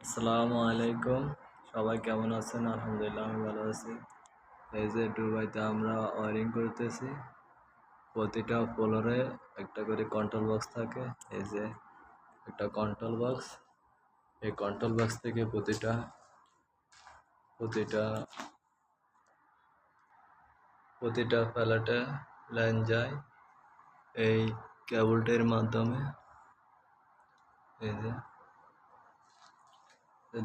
আসসালামু আলাইকুম। সবাই কেমন আছেন? আলহামদুলিল্লাহ আমি ভালো আছি। এই যে দুবাইতে আমরা ওয়ারিং করতেছি। প্রতিটা ফ্লোরে একটা করে কন্ট্রোল বক্স থাকে। এই যে একটা কন্ট্রোল বক্স। এই কন্ট্রোল বক্স থেকে প্রতিটা প্রতিটা প্রতিটা ফ্ল্যাটে লাইন যায় এই কেবলটির মাধ্যমে। এই যে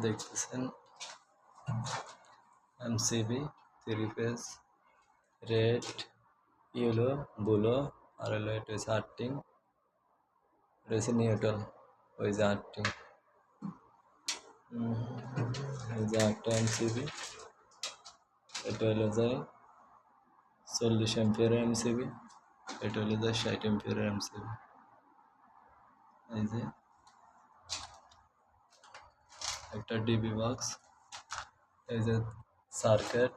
দেখতেছেন MCB 3 phase red, yellow, blue আর হলো এটা হচ্ছে আর্থিং, এটা হচ্ছে নিউট্রাল। ওই যে আর্থিং, এই যে একটা এমসিবি, এটা হলো যে 40 এম্পিয়ারের এমসিবি, এটা হলো যে 60 এম্পিয়ারের এমসিবি। এই যে একটা ডিবি বক্স, এই যে সার্কিট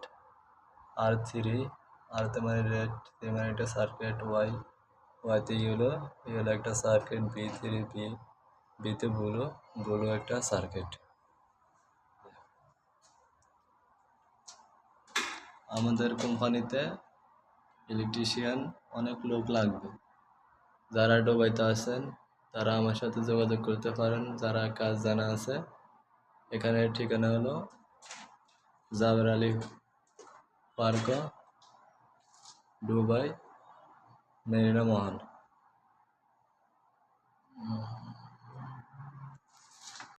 R3, আরতে মানে রেড, মানে এটা সার্কিট ওয়াই, ওয়াইতে ইয়েলো, ইয়েলো একটা সার্কিট B3, বিতে ব্লু, ব্লু একটা সার্কিট। আমাদের কোম্পানিতে ইলেকট্রিশিয়ান অনেক লোক লাগবে। যারা ডুবাইতে আছেন তারা আমার সাথে যোগাযোগ করতে পারেন। যারা কাজ জানা আছে, এখানের ঠিকানা হলো জাবের আলী পার্ক, দুবাই, মেরিনা মহল।